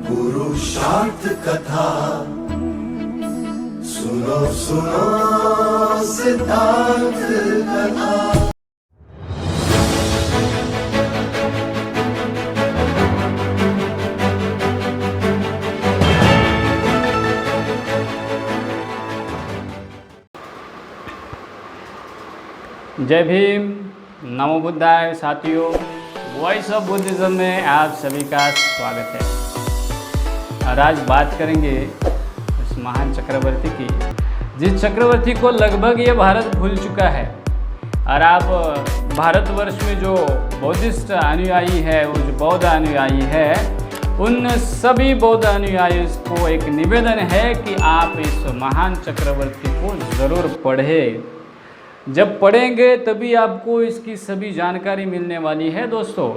पुरुषार्थ कथा सुनो सुनो सिद्धांत कथा। जय भीम, नमो बुद्धाय। साथियों, वॉइस ऑफ बुद्धिज्म में आप सभी का स्वागत है। और आज बात करेंगे उस महान चक्रवर्ती की, जिस चक्रवर्ती को लगभग ये भारत भूल चुका है। और आप भारतवर्ष में जो बौद्धिस्ट अनुयायी है, वो जो बौद्ध अनुयायी है, उन सभी बौद्ध अनुयायियों को एक निवेदन है कि आप इस महान चक्रवर्ती को ज़रूर पढ़ें। जब पढ़ेंगे तभी आपको इसकी सभी जानकारी मिलने वाली है। दोस्तों,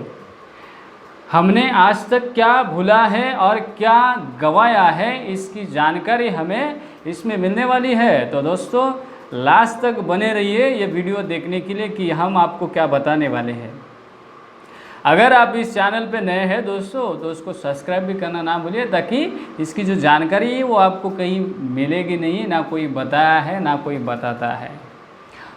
हमने आज तक क्या भूला है और क्या गंवाया है, इसकी जानकारी हमें इसमें मिलने वाली है। तो दोस्तों, लास्ट तक बने रहिए ये वीडियो देखने के लिए कि हम आपको क्या बताने वाले हैं। अगर आप इस चैनल पे नए हैं दोस्तों, तो उसको सब्सक्राइब भी करना ना भूलिए, ताकि इसकी जो जानकारी है वो आपको कहीं मिलेगी नहीं, ना कोई बताया है ना कोई बताता है।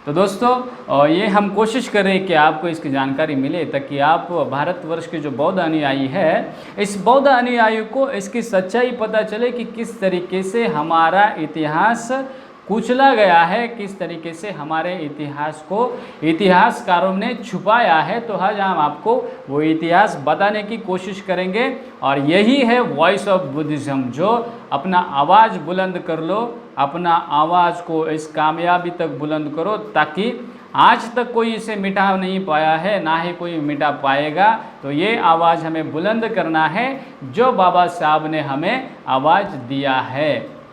तो दोस्तों, ये हम कोशिश करें कि आपको इसकी जानकारी मिले, ताकि आप भारतवर्ष के जो बौद्ध अनुयायी है, इस बौद्ध अनुयायी को इसकी सच्चाई पता चले कि किस तरीके से हमारा इतिहास कुचला गया है, किस तरीके से हमारे इतिहास को इतिहासकारों ने छुपाया है। तो आज हम आपको वो इतिहास बताने की कोशिश करेंगे। और यही है वॉइस ऑफ बुद्धिज्म, जो अपना आवाज़ बुलंद कर लो, अपना आवाज़ को इस कामयाबी तक बुलंद करो, ताकि आज तक कोई इसे मिटा नहीं पाया है, ना ही कोई मिटा पाएगा। तो ये आवाज़ हमें बुलंद करना है, जो बाबा साहब ने हमें आवाज़ दिया है।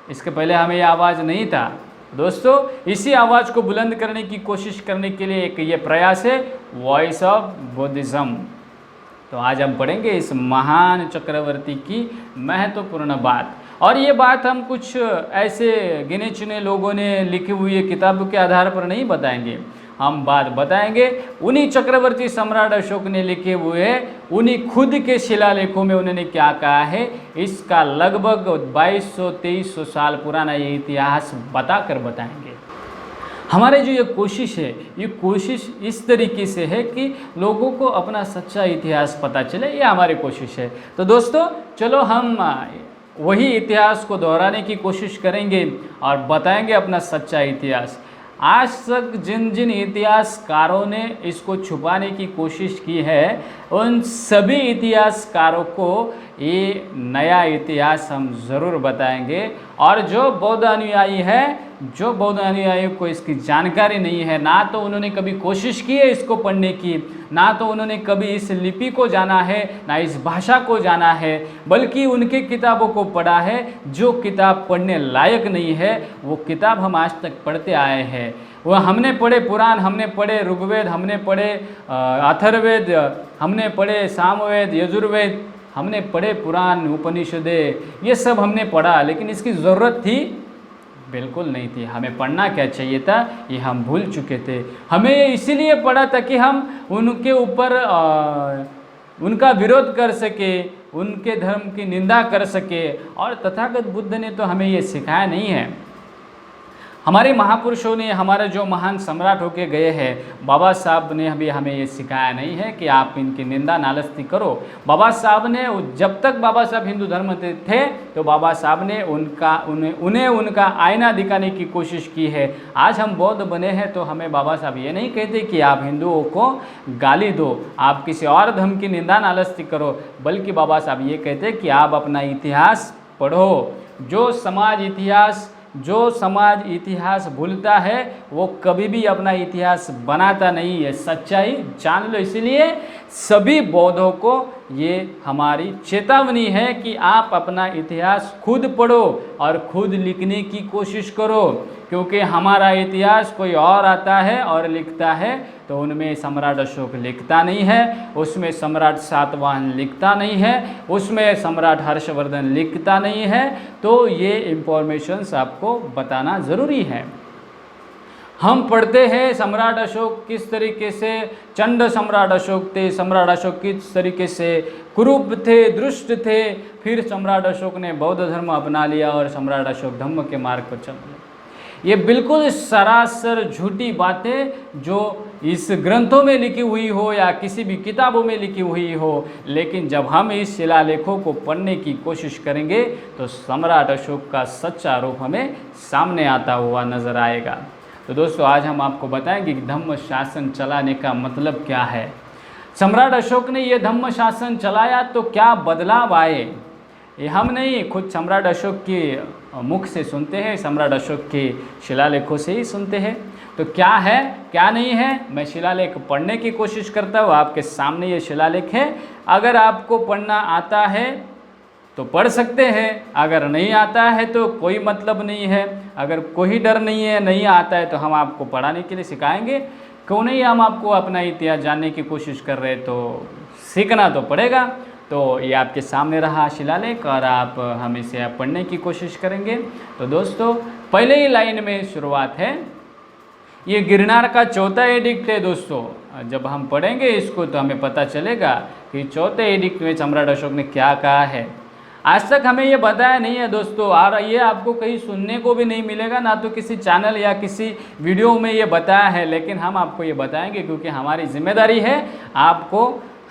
इसके पहले हमें ये आवाज़ नहीं था। दोस्तों, इसी आवाज़ को बुलंद करने की कोशिश करने के लिए एक ये प्रयास है, वॉइस ऑफ बुद्धिज्म। तो आज हम पढ़ेंगे इस महान चक्रवर्ती की महत्वपूर्ण बात। और ये बात हम कुछ ऐसे गिने चुने लोगों ने लिखी हुई किताबों के आधार पर नहीं बताएंगे। हम बात बताएंगे उन्हीं चक्रवर्ती सम्राट अशोक ने लिखे हुए, उन्हीं खुद के शिलालेखों में उन्होंने क्या कहा है। इसका लगभग 2200-2300 साल पुराना ये इतिहास बताकर बताएंगे। हमारे जो ये कोशिश है, ये कोशिश इस तरीके से है कि लोगों को अपना सच्चा इतिहास पता चले, ये हमारी कोशिश है। तो दोस्तों, चलो हम वही इतिहास को दोहराने की कोशिश करेंगे और बताएंगे अपना सच्चा इतिहास। आज तक जिन जिन इतिहासकारों ने इसको छुपाने की कोशिश की है, उन सभी इतिहासकारों को ये नया इतिहास हम ज़रूर बताएंगे। और जो बौद्ध अनुयायी है, जो बौद्ध अनुयायी को इसकी जानकारी नहीं है, ना तो उन्होंने कभी कोशिश की है इसको पढ़ने की, ना तो उन्होंने कभी इस लिपि को जाना है, ना इस भाषा को जाना है, बल्कि उनके किताबों को पढ़ा है। जो किताब पढ़ने लायक नहीं है, वो किताब हम आज तक पढ़ते आए हैं। वह हमने पढ़े पुराण, हमने पढ़े ऋग्वेद, हमने पढ़े अथर्ववेद, हमने पढ़े सामवेद, यजुर्वेद, हमने पढ़े पुराण, उपनिषदें, ये सब हमने पढ़ा। लेकिन इसकी ज़रूरत थी? बिल्कुल नहीं थी। हमें पढ़ना क्या चाहिए था, ये हम भूल चुके थे। हमें इसीलिए पढ़ा ताकि हम उनके ऊपर उनका विरोध कर सके, उनके धर्म की निंदा कर सके। और तथागत बुद्ध ने तो हमें ये सिखाया नहीं है। हमारे महापुरुषों ने, हमारे जो महान सम्राट होके गए हैं, बाबा साहब ने अभी हमें ये सिखाया नहीं है कि आप इनकी निंदा नालस्ती करो। बाबा साहब ने, जब तक बाबा साहब हिंदू धर्म थे, तो बाबा साहब ने उन्हें उनका आईना दिखाने की कोशिश की है। आज हम बौद्ध बने हैं तो हमें बाबा साहब ये नहीं कहते कि आप हिंदुओं को गाली दो, आप किसी और धर्म की निंदा नालस्ती करो, बल्कि बाबा साहब ये कहते कि आप अपना इतिहास पढ़ो। जो समाज इतिहास भूलता है, वो कभी भी अपना इतिहास बनाता नहीं है। सच्चाई जान लो। इसलिए सभी बौद्धों को ये हमारी चेतावनी है कि आप अपना इतिहास खुद पढ़ो और खुद लिखने की कोशिश करो। क्योंकि हमारा इतिहास कोई और आता है और लिखता है, तो उनमें सम्राट अशोक लिखता नहीं है, उसमें सम्राट सातवाहन लिखता नहीं है, उसमें सम्राट हर्षवर्धन लिखता नहीं है। तो ये इंफॉर्मेशंस आपको बताना ज़रूरी है। हम पढ़ते हैं सम्राट अशोक किस तरीके से, चंड सम्राट अशोक थे, सम्राट अशोक किस तरीके से कुरूप थे, दुष्ट थे, फिर सम्राट अशोक ने बौद्ध धर्म अपना लिया और सम्राट अशोक धम्म के मार्ग पर चल पड़े। ये बिल्कुल सरासर झूठी बातें जो इस ग्रंथों में लिखी हुई हो या किसी भी किताबों में लिखी हुई हो, लेकिन जब हम इस शिलालेखों को पढ़ने की कोशिश करेंगे तो सम्राट अशोक का सच्चा रूप हमें सामने आता हुआ नजर आएगा। तो दोस्तों आज हम आपको बताएंगे कि धम्म शासन चलाने का मतलब क्या है। सम्राट अशोक ने ये धम्म शासन चलाया तो क्या बदलाव आए, ये हम नहीं, खुद सम्राट अशोक के मुख से सुनते हैं, सम्राट अशोक के शिलालेखों से ही सुनते हैं। तो क्या है क्या नहीं है, मैं शिलालेख पढ़ने की कोशिश करता हूँ। आपके सामने ये शिलालेख है, अगर आपको पढ़ना आता है तो पढ़ सकते हैं, अगर नहीं आता है तो कोई मतलब नहीं है। अगर कोई डर नहीं है, नहीं आता है तो हम आपको पढ़ाने के लिए सिखाएंगे। क्यों नहीं, हम आपको अपना इतिहास जानने की कोशिश कर रहे तो सीखना तो पड़ेगा। तो ये आपके सामने रहा शिलालेख और आप हम इसे आप पढ़ने की कोशिश करेंगे। तो दोस्तों पहले ही लाइन में शुरुआत है, ये गिरनार का चौथा एडिक्ट है। दोस्तों जब हम पढ़ेंगे इसको तो हमें पता चलेगा कि चौथे एडिक्ट में सम्राट अशोक ने क्या कहा है। आज तक हमें ये बताया नहीं है दोस्तों, और ये आपको कहीं सुनने को भी नहीं मिलेगा, ना तो किसी चैनल या किसी वीडियो में ये बताया है। लेकिन हम आपको ये बताएंगे क्योंकि हमारी जिम्मेदारी है आपको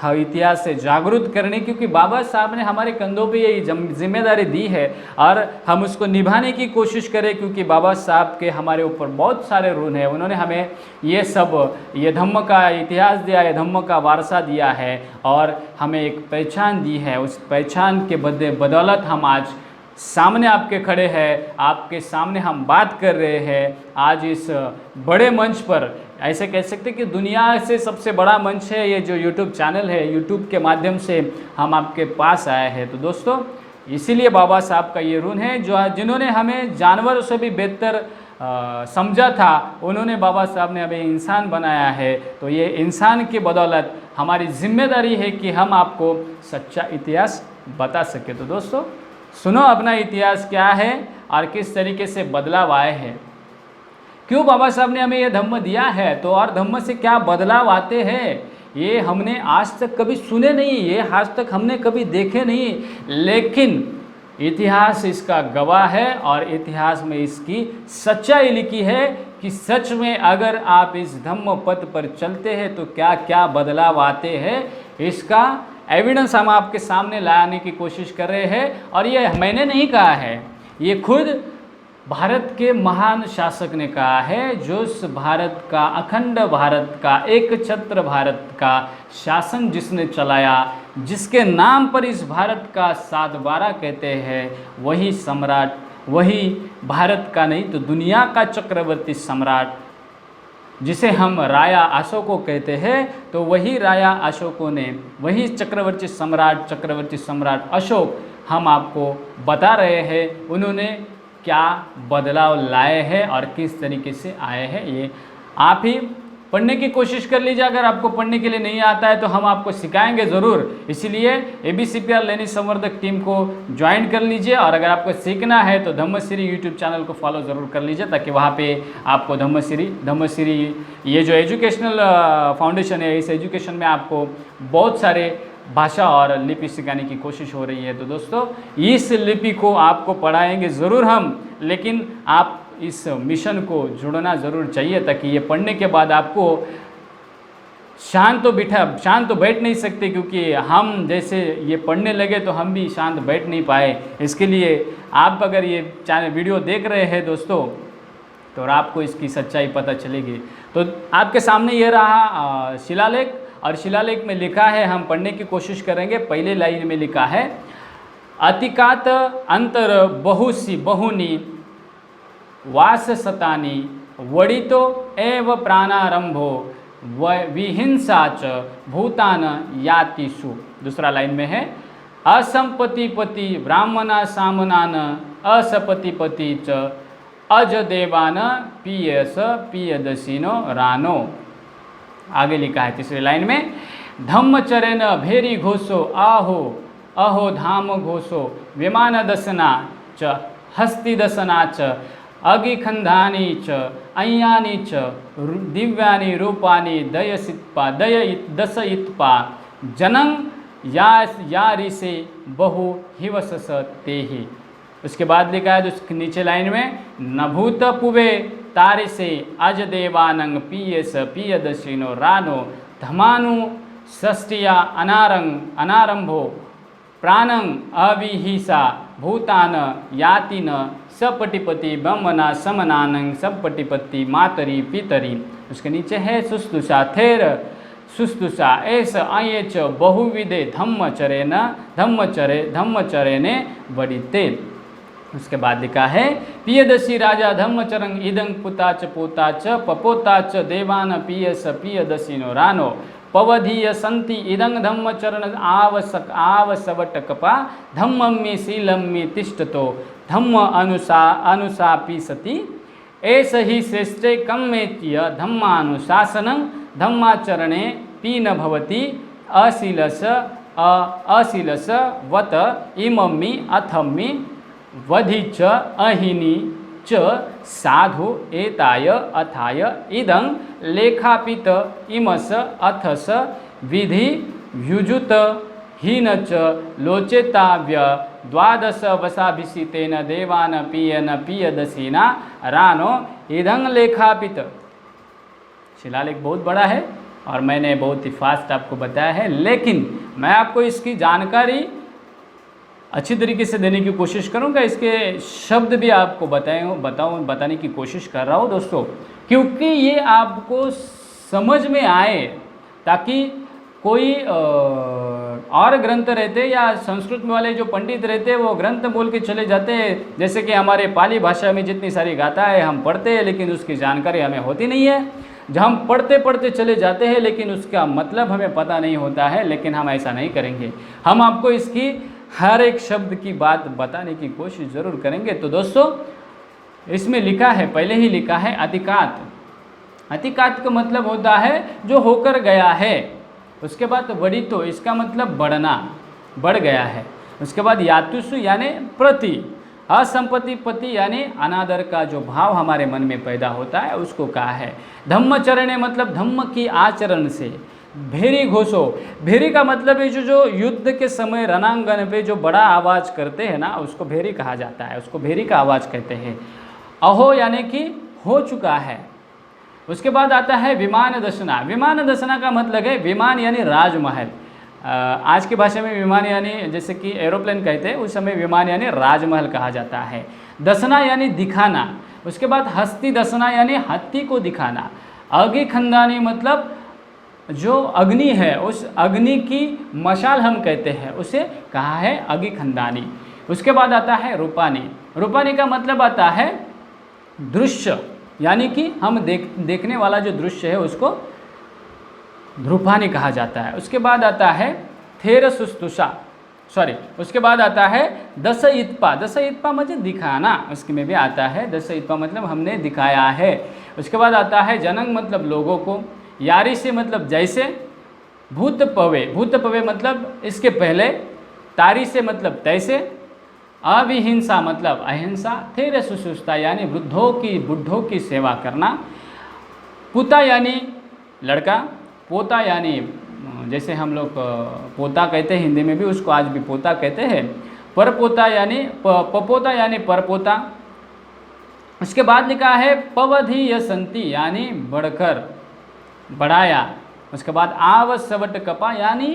इतिहास से जागरूक करने, क्योंकि बाबा साहब ने हमारे कंधों पे ये जिम्मेदारी दी है और हम उसको निभाने की कोशिश करें, क्योंकि बाबा साहब के हमारे ऊपर बहुत सारे ऋण हैं। उन्होंने हमें ये धम्म का इतिहास दिया है, धम्म का वारसा दिया है और हमें एक पहचान दी है। उस पहचान के बदौलत हम आज सामने आपके खड़े हैं, आपके सामने हम बात कर रहे हैं। आज इस बड़े मंच पर ऐसे कह सकते कि दुनिया से सबसे बड़ा मंच है ये जो यूट्यूब चैनल है, यूट्यूब के माध्यम से हम आपके पास आए हैं। तो दोस्तों इसीलिए बाबा साहब का ये ऋण है, जो जिन्होंने हमें जानवरों से भी बेहतर समझा था, उन्होंने बाबा साहब ने हमें इंसान बनाया है। तो ये इंसान की बदौलत हमारी जिम्मेदारी है कि हम आपको सच्चा इतिहास बता सके। तो दोस्तों सुनो अपना इतिहास क्या है और किस तरीके से बदलाव आए हैं, क्यों बाबा साहब ने हमें यह धम्म दिया है, तो और धम्म से क्या बदलाव आते हैं, ये हमने आज तक कभी सुने नहीं, ये आज तक हमने कभी देखे नहीं। लेकिन इतिहास इसका गवाह है और इतिहास में इसकी सच्चाई लिखी है कि सच में अगर आप इस धम्म पथ पर चलते हैं तो क्या क्या बदलाव आते हैं। इसका एविडेंस हम आपके सामने लाने की कोशिश कर रहे हैं। और ये मैंने नहीं कहा है, ये खुद भारत के महान शासक ने कहा है, जो इस भारत का अखंड भारत का एक छत्र भारत का शासन जिसने चलाया, जिसके नाम पर इस भारत का 7/12 कहते हैं, वही सम्राट, वही भारत का नहीं तो दुनिया का चक्रवर्ती सम्राट, जिसे हम राया अशोको कहते हैं, तो वही राया अशोको ने, वही चक्रवर्ती सम्राट अशोक हम आपको बता रहे हैं उन्होंने क्या बदलाव लाए हैं और किस तरीके से आए हैं। ये आप ही पढ़ने की कोशिश कर लीजिए। अगर आपको पढ़ने के लिए नहीं आता है तो हम आपको सिखाएंगे ज़रूर। इसीलिए ABCPR लैनिक संवर्धक टीम को ज्वाइन कर लीजिए। और अगर आपको सीखना है तो धम्मश्री यूट्यूब चैनल को फॉलो ज़रूर कर लीजिए, ताकि वहाँ पे आपको धम्मश्री ये जो एजुकेशनल फाउंडेशन है, इस एजुकेशन में आपको बहुत सारे भाषा और लिपि सिखाने की कोशिश हो रही है। तो दोस्तों इस लिपि को आपको पढ़ाएंगे ज़रूर हम, लेकिन आप इस मिशन को जुड़ना ज़रूर चाहिए, ताकि ये पढ़ने के बाद आपको शांत तो बैठ नहीं सकते, क्योंकि हम जैसे ये पढ़ने लगे तो हम भी शांत बैठ नहीं पाए। इसके लिए आप अगर ये चैनल वीडियो देख रहे हैं दोस्तों, तो आपको इसकी सच्चाई पता चलेगी। तो आपके सामने ये रहा शिलालेख, और शिलालेख में लिखा है, हम पढ़ने की कोशिश करेंगे। पहले लाइन में लिखा है, अतिकात अंतर बहुनी वास सतानी वडितो एव प्राणारंभो विहिंसा च भूतान यातिषु। दूसरा लाइन में है, असंपतिपति ब्राह्मणा सामनान असपतिपति च अजदेवान पीयस पीयदसिनो रानो। आगे लिखा है तीसरी लाइन में, धम्मचरेण भेरी घोषो अहो धाम घोषो विमान दसना च हस्ति दसना च अगिखंधानी च अय्यानी च दिव्यानि रूपानि दशयित्पा जनंग या ऋषि बहु हिवसस तेहि। उसके बाद लिखा है जो नीचे लाइन में नभूत पुवे तारिसे अज देवानंग पीयस पीयदशिनो रानो धमानु षष्टिया अनारंभो प्राणं अविहिसा भूतान यातिन सपटिपति ब्रह्मना समनानंग सपटिपति मातरी पितरी। उसके नीचे है सुस्तुषा थेर सुस्तुषा ऐस आये च बहुविधे धम्मचरे ने बड़ी तेल। उसके बाद लिखा है पियदशी राजा धम्मचरंग इदंग पुता च पोता च पपोता च देवान पियस पियदशिनो रानो पवधीय संति इदंग धम्मचरण आवसवटकपा धम्मम्मि शीलम्मि तिष्ठतो धम्म अनुशापी सती एष हि श्रेष्ठे कम्मेत्य धम्मानुशासनं धम्माचरणे पीन भवति अशीलस वत इमम्मि अथम्मि वधि च अहिनी च साधु एताय अथाय इदं लेखापित इमस अथस विधि युजुत हीन च लोचेताव्य द्वादश वसाभिषितेन देवान पीयन पीयदशीना रानो इदं लेखापित। शिलालेख बहुत बड़ा है और मैंने बहुत ही फास्ट आपको बताया है, लेकिन मैं आपको इसकी जानकारी अच्छी तरीके से देने की कोशिश करूंगा। इसके शब्द भी आपको बताने की कोशिश कर रहा हूँ दोस्तों, क्योंकि ये आपको समझ में आए, ताकि कोई और ग्रंथ रहते या संस्कृत में वाले जो पंडित रहते वो ग्रंथ बोल के चले जाते हैं। जैसे कि हमारे पाली भाषा में जितनी सारी गाथाएं हम पढ़ते हैं लेकिन उसकी जानकारी हमें होती नहीं है, जब हम पढ़ते पढ़ते चले जाते हैं लेकिन उसका मतलब हमें पता नहीं होता है। लेकिन हम ऐसा नहीं करेंगे, हम आपको इसकी हर एक शब्द की बात बताने की कोशिश ज़रूर करेंगे। तो दोस्तों इसमें लिखा है, पहले ही लिखा है अतिकात। अतिकात का मतलब होता है जो होकर गया है। उसके बाद वडितो, इसका मतलब बढ़ना, बढ़ गया है। उसके बाद यातुसु यानी प्रति, असंपत्ति पति यानी अनादर का जो भाव हमारे मन में पैदा होता है उसको कहा है। धम्मचरणे मतलब धम्म की आचरण से। भेरी घोषो, भेरी का मतलब है जो युद्ध के समय रणांगन पे जो बड़ा आवाज़ करते हैं ना उसको भेरी कहा जाता है, उसको भेरी का आवाज़ कहते हैं। अहो यानी कि हो चुका है। उसके बाद आता है विमान दशना। विमान दशना का मतलब है विमान यानी राजमहल। आज की भाषा में विमान यानी जैसे कि एरोप्लेन कहते हैं, उस समय विमान यानी राजमहल कहा जाता है। दशना यानी दिखाना। उसके बाद हस्ती दशना यानी हाथी को दिखाना। अग्नि खंदानी मतलब जो अग्नि है उस अग्नि की मशाल हम कहते हैं, उसे कहा है अग्नि खंदानी। उसके बाद आता है रूपानी। रूपानी का मतलब आता है दृश्य, यानी कि हम देखने वाला जो दृश्य है उसको रूपानी कहा जाता है। उसके बाद आता है थेर सुस्तुषा, उसके बाद आता है दस इत्पा। दस इत्पा मतलब दिखाना, उसके में भी आता है दस इत्पा मतलब हमने दिखाया है। उसके बाद आता है जनंग मतलब लोगों को। यारी से मतलब जैसे। भूत पवे, भूत पवे मतलब इसके पहले। तारी से मतलब तैसे। अविहिंसा मतलब अहिंसा। थेर सुसुस्ता यानी बुढ़ों की सेवा करना। पुता यानी लड़का। पोता यानी जैसे हम लोग पोता कहते हैं हिंदी में भी, उसको आज भी पोता कहते हैं। परपोता यानी पपोता यानी परपोता। उसके बाद लिखा है पवधीय संति यानी बढ़कर, बढ़ाया। उसके बाद आवसवट कपा यानी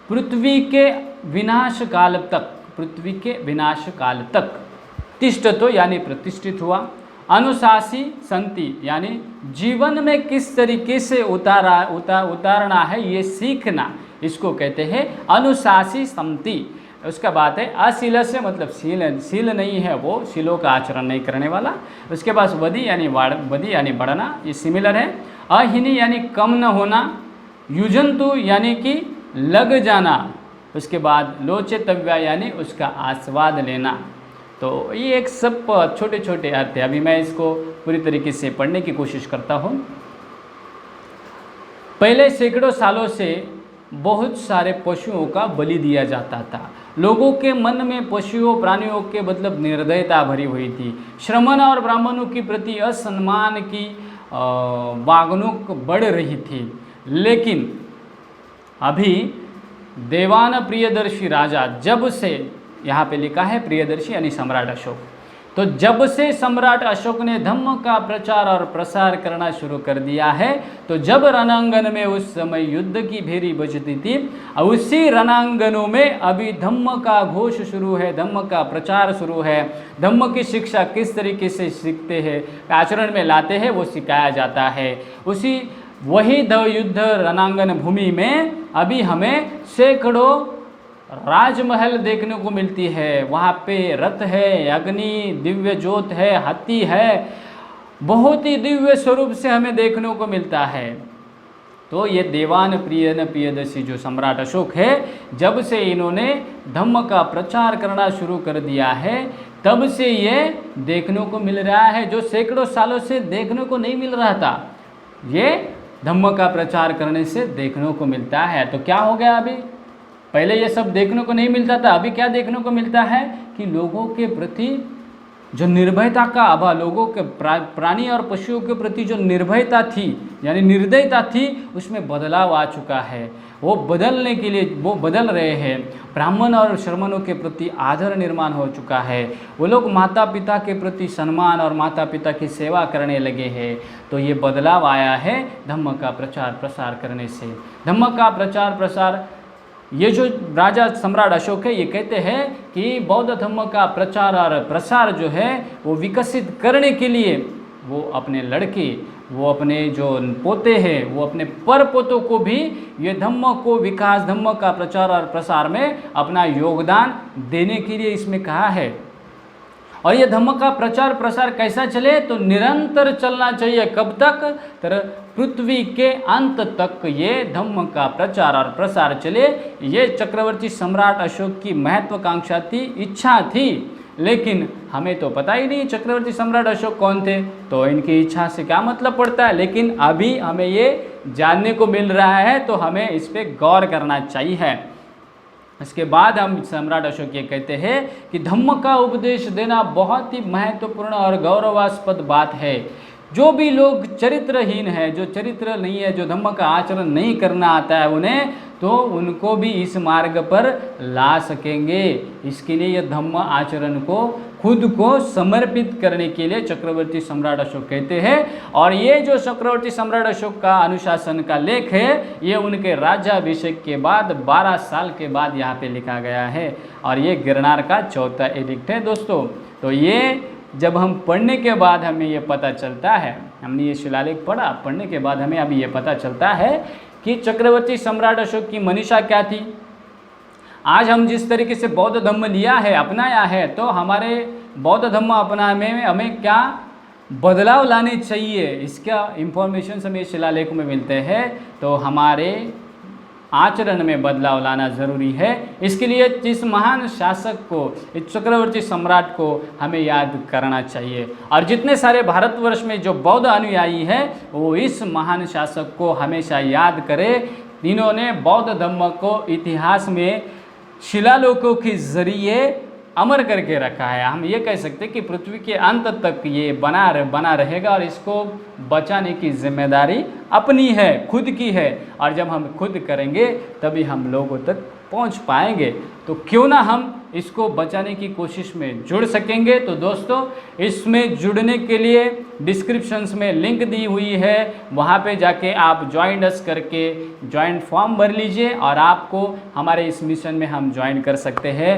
पृथ्वी के विनाश काल तक, पृथ्वी के विनाश काल तक। तिष्ठतो यानी प्रतिष्ठित हुआ। अनुशासी संति यानी जीवन में किस तरीके से उतारना है ये सीखना, इसको कहते हैं अनुशासी संति। उसका बात है अशील से मतलब शील नहीं है वो, शीलों का आचरण नहीं करने वाला। उसके पास वधि यानी बढ़ना, ये सिमिलर है। अहिनी यानी कम न होना। युजंतु यानी कि लग जाना। उसके बाद लोचेतव्या यानी उसका आस्वाद लेना। तो ये एक सब छोटे छोटे अर्थ है। अभी मैं इसको पूरी तरीके से पढ़ने की कोशिश करता हूँ। पहले सैकड़ों सालों से बहुत सारे पशुओं का बलि दिया जाता था लोगों के मन में पशुओं प्राणियों के मतलब निर्दयता भरी हुई थी। श्रमण और ब्राह्मणों के प्रति असम्मान की वागणुक बढ़ रही थी। लेकिन अभी देवान प्रियदर्शी राजा, जब से, यहाँ पे लिखा है प्रियदर्शी यानी सम्राट अशोक, तो जब से सम्राट अशोक ने धम्म का प्रचार और प्रसार करना शुरू कर दिया है, तो जब रणांगन में उस समय युद्ध की भेरी बजती थी, उसी रणांगनों में अभी धम्म का घोष शुरू है, धम्म का प्रचार शुरू है। धम्म की शिक्षा किस तरीके से सीखते हैं, आचरण में लाते हैं, वो सिखाया जाता है। वही युद्ध रणांगन भूमि में अभी हमें सैकड़ों राजमहल देखने को मिलती है। वहाँ पे रथ है, अग्नि, दिव्य ज्योत है, हाथी है, बहुत ही दिव्य स्वरूप से हमें देखने को मिलता है। तो ये देवान प्रियदर्शी जो सम्राट अशोक है, जब से इन्होंने धम्म का प्रचार करना शुरू कर दिया है, तब से ये देखने को मिल रहा है, जो सैकड़ों सालों से देखने को नहीं मिल रहा था, ये धम्म का प्रचार करने से देखने को मिलता है। तो क्या हो गया अभी? पहले ये सब देखने को नहीं मिलता था, अभी क्या देखने को मिलता है कि लोगों के प्रति जो निर्भयता का अभाव, लोगों के प्राणी और पशुओं के प्रति जो निर्भयता थी यानी निर्दयता थी, उसमें बदलाव आ चुका है। वो बदलने के लिए वो बदल रहे हैं। ब्राह्मण और श्रमणों के प्रति आदर निर्माण हो चुका है। वो लोग माता पिता के प्रति सम्मान और माता पिता की सेवा करने लगे हैं। तो ये बदलाव आया है धम्म का प्रचार प्रसार करने से। धम्म का प्रचार प्रसार, ये जो राजा सम्राट अशोक है, ये कहते हैं कि बौद्ध धर्म का प्रचार और प्रसार जो है वो विकसित करने के लिए वो अपने लड़के, वो अपने जो पोते हैं, वो अपने पर पोतों को भी ये धम्म को विकास, धम्म का प्रचार और प्रसार में अपना योगदान देने के लिए इसमें कहा है। और ये धम्म का प्रचार प्रसार कैसा चले? तो निरंतर चलना चाहिए। कब तक? तर पृथ्वी के अंत तक ये धम्म का प्रचार और प्रसार चले। ये चक्रवर्ती सम्राट अशोक की महत्वाकांक्षा थी, इच्छा थी। लेकिन हमें तो पता ही नहीं चक्रवर्ती सम्राट अशोक कौन थे, तो इनकी इच्छा से क्या मतलब पड़ता है। लेकिन अभी हमें ये जानने को मिल रहा है, तो हमें इस पर गौर करना चाहिए। इसके बाद हम सम्राट अशोक ये कहते हैं कि धम्म का उपदेश देना बहुत ही महत्वपूर्ण और गौरवास्पद बात है। जो भी लोग चरित्रहीन है, जो चरित्र नहीं है, जो धम्म का आचरण नहीं करना आता है उन्हें, तो उनको भी इस मार्ग पर ला सकेंगे। इसके लिए यह धम्म आचरण को खुद को समर्पित करने के लिए चक्रवर्ती सम्राट अशोक कहते हैं। और ये जो चक्रवर्ती सम्राट अशोक का अनुशासन का लेख है, ये उनके राज्याभिषेक के बाद 12 साल के बाद यहाँ पे लिखा गया है। और ये गिरनार का चौथा एडिक्ट है दोस्तों। तो ये जब हम पढ़ने के बाद हमें ये पता चलता है, हमने ये शिलालेख पढ़ा, पढ़ने के बाद हमें अभी ये पता चलता है कि चक्रवर्ती सम्राट अशोक की मनीषा क्या थी। आज हम जिस तरीके से बौद्ध धर्म लिया है, अपनाया है, तो हमारे बौद्ध धर्म अपनाने में हमें क्या बदलाव लाने चाहिए, इसका इंफॉर्मेशन हमें शिलालेख में मिलते हैं। तो हमारे आचरण में बदलाव लाना ज़रूरी है। इसके लिए इस महान शासक को, इस चक्रवर्ती सम्राट को हमें याद करना चाहिए। और जितने सारे भारतवर्ष में जो बौद्ध अनुयायी हैं, वो इस महान शासक को हमेशा याद करें। इन्होंने बौद्ध धर्म को इतिहास में शिलालेखों के जरिए अमर करके रखा है। हम ये कह सकते हैं कि पृथ्वी के अंत तक ये बना रहेगा और इसको बचाने की जिम्मेदारी अपनी है, खुद की है। और जब हम खुद करेंगे तभी हम लोगों तक पहुंच पाएंगे। तो क्यों ना हम इसको बचाने की कोशिश में जुड़ सकेंगे। तो दोस्तों, इसमें जुड़ने के लिए डिस्क्रिप्शंस में लिंक दी हुई है, वहाँ पे जाके आप ज्वाइन अस करके ज्वाइंट फॉर्म भर लीजिए और आपको हमारे इस मिशन में हम ज्वाइन कर सकते हैं।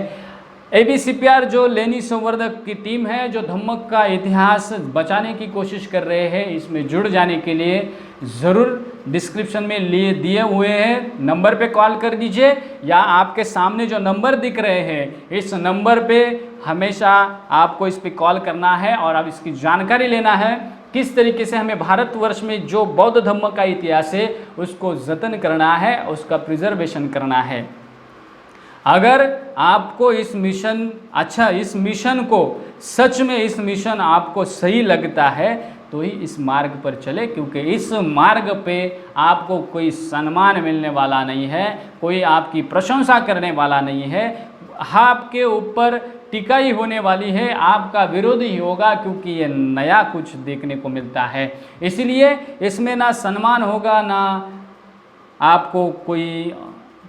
ABCPR जो लेनी संवर्धक की टीम है, जो धम्म का इतिहास बचाने की कोशिश कर रहे हैं, इसमें जुड़ जाने के लिए ज़रूर डिस्क्रिप्शन में लिए दिए हुए हैं नंबर पे कॉल कर दीजिए, या आपके सामने जो नंबर दिख रहे हैं इस नंबर पे हमेशा आपको इस पे कॉल करना है और अब इसकी जानकारी लेना है किस तरीके से हमें भारतवर्ष में जो बौद्ध धर्म का इतिहास है उसको जतन करना है, उसका प्रिजर्वेशन करना है। अगर आपको इस मिशन इस मिशन को सच में इस मिशन आपको सही लगता है तो ही इस मार्ग पर चले, क्योंकि इस मार्ग पे आपको कोई सम्मान मिलने वाला नहीं है, कोई आपकी प्रशंसा करने वाला नहीं है। आपके ऊपर टीका ही होने वाली है, आपका विरोध ही होगा, क्योंकि ये नया कुछ देखने को मिलता है। इसलिए इसमें ना सम्मान होगा, ना आपको कोई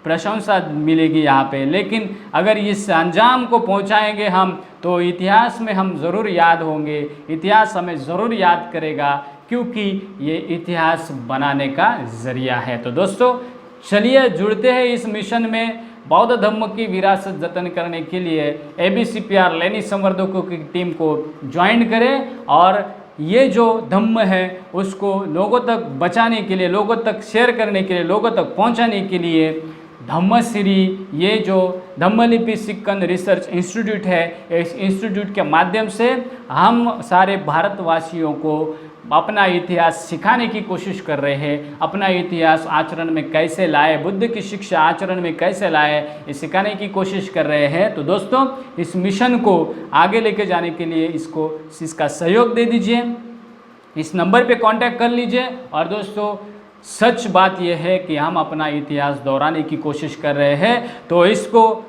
प्रशंसा मिलेगी यहाँ पे, लेकिन अगर इस अंजाम को पहुँचाएंगे हम तो इतिहास में हम ज़रूर याद होंगे, इतिहास हमें ज़रूर याद करेगा, क्योंकि ये इतिहास बनाने का ज़रिया है। तो दोस्तों चलिए जुड़ते हैं इस मिशन में। बौद्ध धर्म की विरासत जतन करने के लिए ABCPR लैनी संवर्धकों की टीम को ज्वाइन करें और ये जो धम्म है उसको लोगों तक बचाने के लिए, लोगों तक शेयर करने के लिए, लोगों तक पहुंचाने के लिए धम्मश्री, ये जो धम्मलिपि सिक्कन रिसर्च इंस्टीट्यूट है, इस इंस्टीट्यूट के माध्यम से हम सारे भारतवासियों को अपना इतिहास सिखाने की कोशिश कर रहे हैं। अपना इतिहास आचरण में कैसे लाए, बुद्ध की शिक्षा आचरण में कैसे लाए, ये सिखाने की कोशिश कर रहे हैं। तो दोस्तों इस मिशन को आगे लेके जाने के लिए इसका सहयोग दे दीजिए, इस नंबर पे कांटेक्ट कर लीजिए। और दोस्तों सच बात यह है कि हम अपना इतिहास दोहराने की कोशिश कर रहे हैं, तो इसको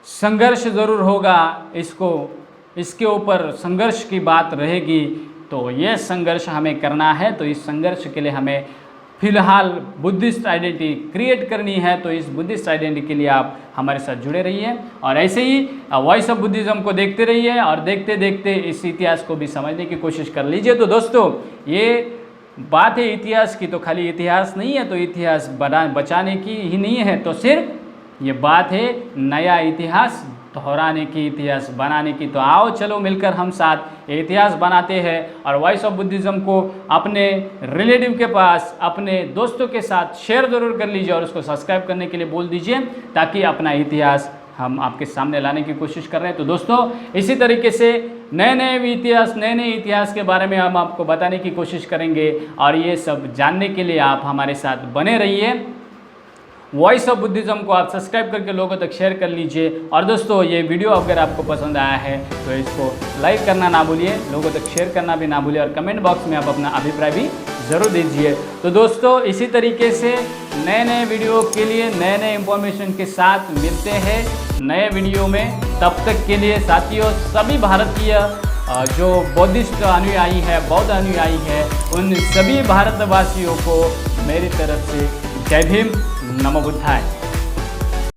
संघर्ष ज़रूर होगा, इसके ऊपर संघर्ष की बात रहेगी। तो ये संघर्ष हमें करना है, तो इस संघर्ष के लिए हमें फिलहाल बुद्धिस्ट आइडेंटिटी क्रिएट करनी है। तो इस बुद्धिस्ट आइडेंटिटी के लिए आप हमारे साथ जुड़े रहिए और ऐसे ही वॉइस ऑफ बुद्धिज़्म को देखते रहिए और देखते देखते इस इतिहास को भी समझने की कोशिश कर लीजिए। तो दोस्तों ये बात है इतिहास की, तो खाली इतिहास नहीं है, तो इतिहास बचाने की ही नहीं है, तो सिर्फ ये बात है नया इतिहास दोहराने की, इतिहास बनाने की। तो आओ चलो मिलकर हम साथ इतिहास बनाते हैं और वॉइस ऑफ बुद्धिज़्म को अपने रिलेटिव के पास, अपने दोस्तों के साथ शेयर ज़रूर कर लीजिए और उसको सब्सक्राइब करने के लिए बोल दीजिए, ताकि अपना इतिहास हम आपके सामने लाने की कोशिश कर रहे हैं। तो दोस्तों इसी तरीके से नए इतिहास के बारे में हम आपको बताने की कोशिश करेंगे और ये सब जानने के लिए आप हमारे साथ बने रहिए। वॉइस ऑफ बुद्धिज़्म को आप सब्सक्राइब करके लोगों तक शेयर कर लीजिए। और दोस्तों ये वीडियो अगर आपको पसंद आया है तो इसको लाइक करना ना भूलिए, लोगों तक शेयर करना भी ना भूलिए और कमेंट बॉक्स में आप अपना अभिप्राय भी ज़रूर दीजिए। तो दोस्तों इसी तरीके से नए वीडियो के लिए नए इंफॉर्मेशन के साथ मिलते हैं नए वीडियो में। तब तक के लिए साथियों सभी भारतीय जो बौद्धिस्ट अनुयायी है, बौद्ध अनुयायी है, उन सभी भारतवासियों को मेरी तरफ से जय भीम, नमो बुद्धाय।